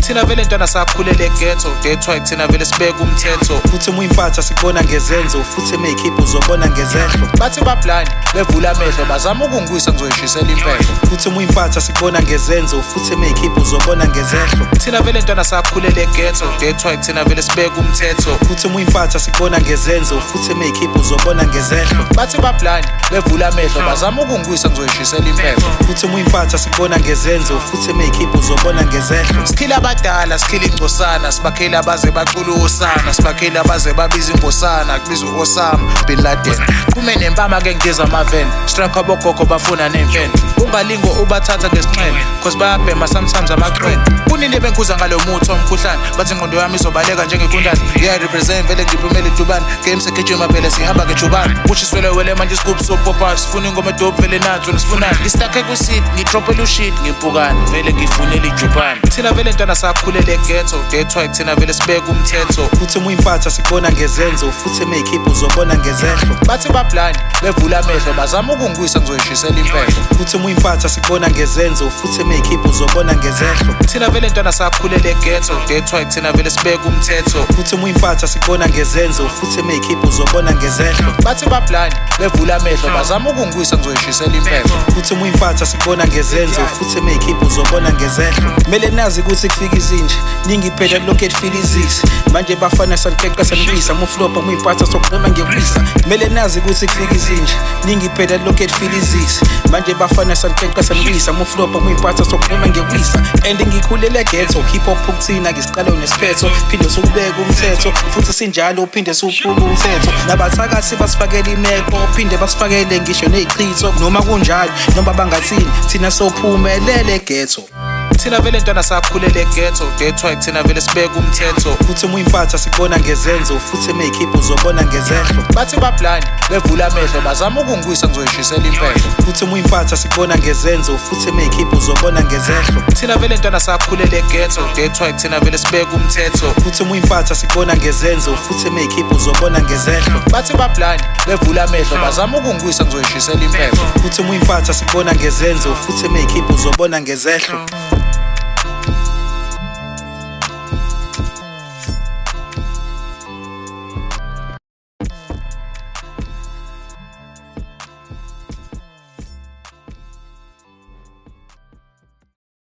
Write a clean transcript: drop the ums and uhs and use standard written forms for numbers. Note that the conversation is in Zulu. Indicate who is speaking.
Speaker 1: Thina vele ntwana sakhulele ghetto, that's why thina vele sibeka umthetho.
Speaker 2: Futhi muyimpatha sikubona ngezenzo, futhi meyikhipha uzobona ngezehlo.
Speaker 1: Bathi bablind, bevula amehlo, bazama ukungwisa ngizoyishisela impehlo.
Speaker 2: Futhi muyimpatha sikubona ngezenzo, futhi meyikhipha uzobona ngezehlo.
Speaker 1: Thina vele ntwana sakhulele ghetto, that's why thina vele sibeka umthetho.
Speaker 2: Futhi muyimpatha sikubona ngezenzo, futhi meyikhipha uzobona ngezehlo.
Speaker 1: Bathi bablind, bevula amehlo, bazama ukungwisa ngizoyishisela impehlo.
Speaker 2: Futhi muyimpatha sikubona ngezenzo, futhi meyikhipha uzobona ngezehlo.
Speaker 1: Sikhila abadala, sikhila ingcosana, sibakhela baze bacula usana, sibakhela baze babiza ingosana, kubiza u-Osama bin Laden. Kume nempama ke ngidiza amaven, strike abogogo bafuna nemfene. Ungalingo ubathatha ngesinxele, cause bayabhema sometimes amaqhweni. Kunini benkuza ngalo muthi omkhuhlane, bathi ingqondo yami izobaleka njengekundane. Yeah, represent vele ngiphumele idubane, game segijima phela sihamba ngejubane. Kushiswele wele manje isigubhu sopopa, sifuna ingoma edope vele nathi nisifuna. Ngistakhe kwiseat, ngidropele ushit, ngimpukane, vele ngifunela ijubane. Thina vele ntwana sakhulele ghetto, that's why thina vele sibeka umthetho.
Speaker 2: Futhi muyimpatha sikubona ngezenzo, futhi meyikhipha uzobona ngezehlo.
Speaker 1: Bathi bablind, bevula amehlo, bazama ukungwisa ngizoyishisela impehlo.
Speaker 2: Futhi muyimpatha sikubona ngezenzo, futhi meyikhipha uzobona ngezehlo.
Speaker 1: Thina vele ntwana sakhulele ghetto, that's why thina vele sibeka umthetho.
Speaker 2: Futhi muyimpatha sikubona ngezenzo, futhi meyikhipha uzobona ngezehlo.
Speaker 1: Bathi bablind, bevula amehlo, bazama ukungwisa ngizoyishisela impehlo.
Speaker 2: Futhi muyimpatha sikubona ngezenzo, futhi meyikhipha uzobona ngezehlo. Mele nazi ukuthi kufika izinje, ningiphela lokhet feel izisi. Manje bafana sanikeqa sanibisa, muflopa muyimpatha sokuqema ngewisa. Mele nazi ukuthi kufika izinje, ningiphela lokhet feel izisi. Manje bafana sanikeqa sanibisa, muflopa muyimpatha sokuqema ngewisa. And ngikhulele ghetto, hip hop ukuthina ngisiqalo nesiphetho, phinde sokubeka umthetho, futhi sinjalo uphinde siwuphula umthetho. Nabathakathi basifakela imeko, phinde basifakele ngisho nezichitho. Noma kunjalo, noma bangathini, thina sophumelele ghetto.
Speaker 1: Thina vele ntwana sakhulele ghetto, that's why thina vele sibeka umthetho.
Speaker 2: Futhi muyimpatha sikubona ngezenzo, futhi meyikhipha uzobona ngezehlo.
Speaker 1: Bathi bablind, bevula amehlo, bazama ukungwisa ngizoyishisela impehlo.
Speaker 2: Futhi muyimpatha sikubona ngezenzo, futhi meyikhipha uzobona ngezehlo.
Speaker 1: Thina vele ntwana sakhulele ghetto, that's why thina vele sibeka umthetho.
Speaker 2: Futhi muyimpatha sikubona ngezenzo, futhi meyikhipha uzobona ngezehlo.
Speaker 1: Bathi bablind, bevula amehlo, bazama ukungwisa ngizoyishisela impehlo.
Speaker 2: Futhi muyimpatha sikubona ngezenzo, futhi meyikhipha uzobona ngezehlo.